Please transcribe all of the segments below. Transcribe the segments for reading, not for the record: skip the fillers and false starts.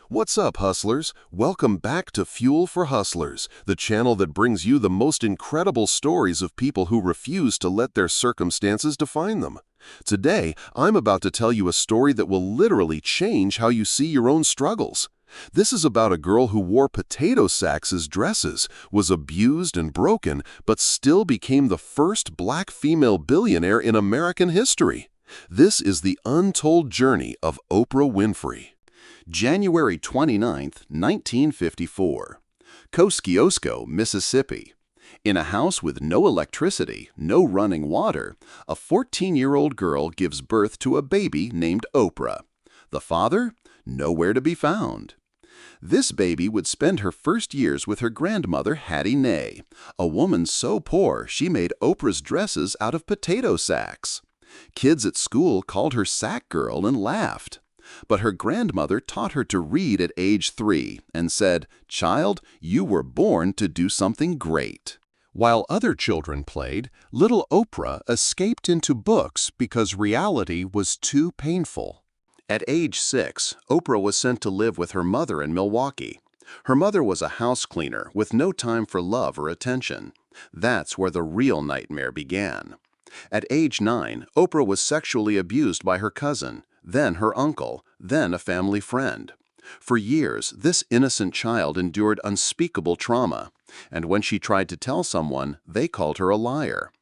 What's up, hustlers? Welcome back to Fuel for Hustlers, the channel that brings you the most incredible stories of people who refuse to let their circumstances define them. Today, I'm about to tell you a story that will literally change how you see your own struggles. This is about a girl who wore potato sacks as dresses, was abused and broken, but still became the first black female billionaire in American history. This is the untold journey of Oprah Winfrey. January 29, 1954. Kosciuszko, Mississippi. In a house with no electricity, no running water, a 14-year-old girl gives birth to a baby named Oprah. The father? Nowhere to be found. This baby would spend her first years with her grandmother, Hattie Nay, a woman so poor she made Oprah's dresses out of potato sacks. Kids at school called her Sack Girl and laughed. But her grandmother taught her to read at age 3 and said, "Child, you were born to do something great." While other children played, little Oprah escaped into books because reality was too painful. At age 6, Oprah was sent to live with her mother in Milwaukee. Her mother was a house cleaner with no time for love or attention. That's where the real nightmare began. At age 9, Oprah was sexually abused by her cousin, then her uncle, then a family friend. For years, this innocent child endured unspeakable trauma, and when she tried to tell someone, they called her a liar.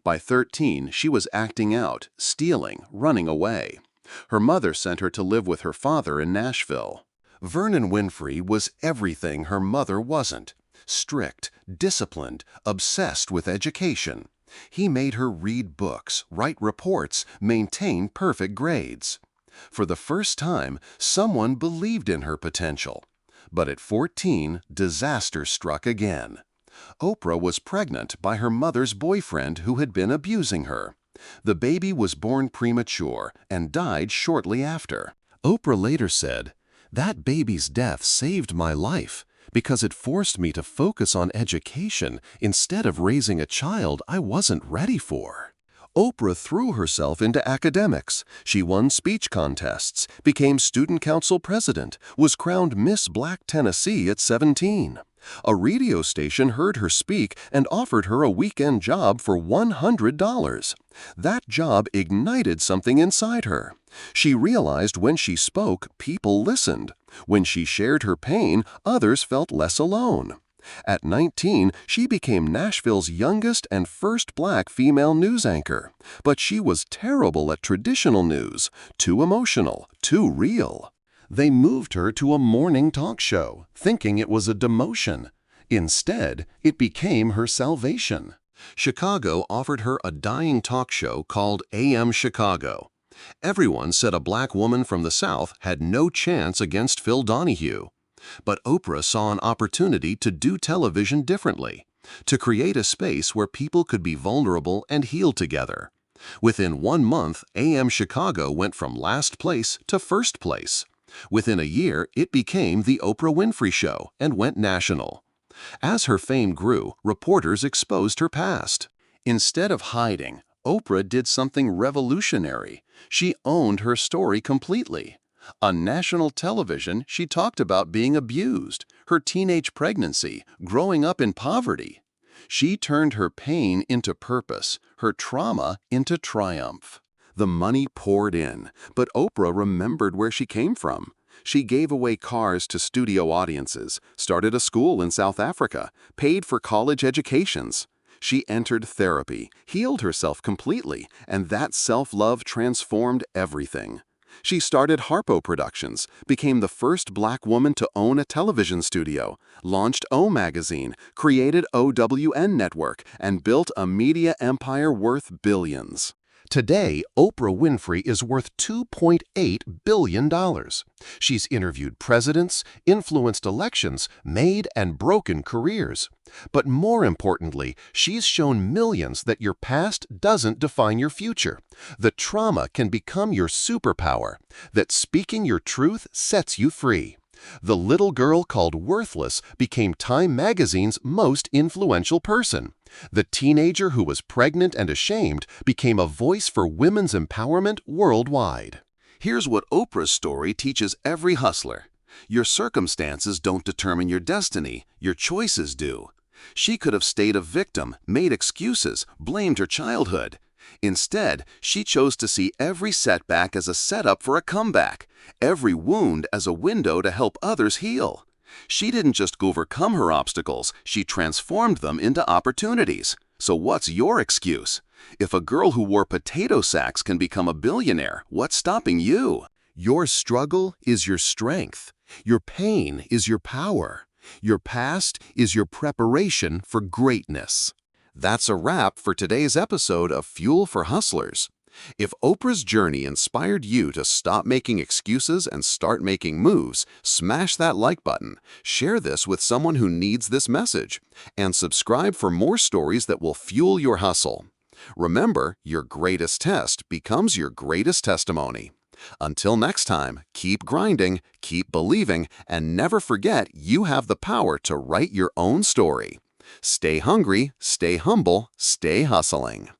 By 13, she was acting out, stealing, running away. Her mother sent her to live with her father in Nashville. Vernon Winfrey was everything her mother wasn't. Strict, disciplined, obsessed with education. He made her read books, write reports, maintain perfect grades. For the first time, someone believed in her potential. But at 14, disaster struck again. Oprah was pregnant by her mother's boyfriend who had been abusing her. The baby was born premature and died shortly after. Oprah later said, "That baby's death saved my life because it forced me to focus on education instead of raising a child I wasn't ready for." Oprah threw herself into academics. She won speech contests, became student council president, was crowned Miss Black Tennessee at 17. A radio station heard her speak and offered her a weekend job for $100. That job ignited something inside her. She realized when she spoke, people listened. When she shared her pain, others felt less alone. At 19, she became Nashville's youngest and first black female news anchor. But she was terrible at traditional news, too emotional, too real. They moved her to a morning talk show, thinking it was a demotion. Instead, it became her salvation. Chicago offered her a dying talk show called AM Chicago. Everyone said a black woman from the South had no chance against Phil Donahue. But Oprah saw an opportunity to do television differently, to create a space where people could be vulnerable and heal together. Within 1 month, AM Chicago went from last place to first place. Within a year, it became The Oprah Winfrey Show and went national. As her fame grew, reporters exposed her past. Instead of hiding, Oprah did something revolutionary. She owned her story completely. On national television, she talked about being abused, her teenage pregnancy, growing up in poverty. She turned her pain into purpose, her trauma into triumph. The money poured in, but Oprah remembered where she came from. She gave away cars to studio audiences, started a school in South Africa, paid for college educations. She entered therapy, healed herself completely, and that self-love transformed everything. She started Harpo Productions, became the first black woman to own a television studio, launched O Magazine, created OWN Network, and built a media empire worth billions. Today, Oprah Winfrey is worth $2.8 billion. She's interviewed presidents, influenced elections, made and broken careers. But more importantly, she's shown millions that your past doesn't define your future. The trauma can become your superpower, that speaking your truth sets you free. The little girl called Worthless became Time magazine's most influential person. The teenager who was pregnant and ashamed became a voice for women's empowerment worldwide. Here's what Oprah's story teaches every hustler. Your circumstances don't determine your destiny, your choices do. She could have stayed a victim, made excuses, blamed her childhood. Instead, she chose to see every setback as a setup for a comeback, every wound as a window to help others heal. She didn't just overcome her obstacles, she transformed them into opportunities. So what's your excuse? If a girl who wore potato sacks can become a billionaire, what's stopping you? Your struggle is your strength. Your pain is your power. Your past is your preparation for greatness. That's a wrap for today's episode of Fuel for Hustlers. If Oprah's journey inspired you to stop making excuses and start making moves, smash that like button, share this with someone who needs this message, and subscribe for more stories that will fuel your hustle. Remember, your greatest test becomes your greatest testimony. Until next time, keep grinding, keep believing, and never forget you have the power to write your own story. Stay hungry, stay humble, stay hustling.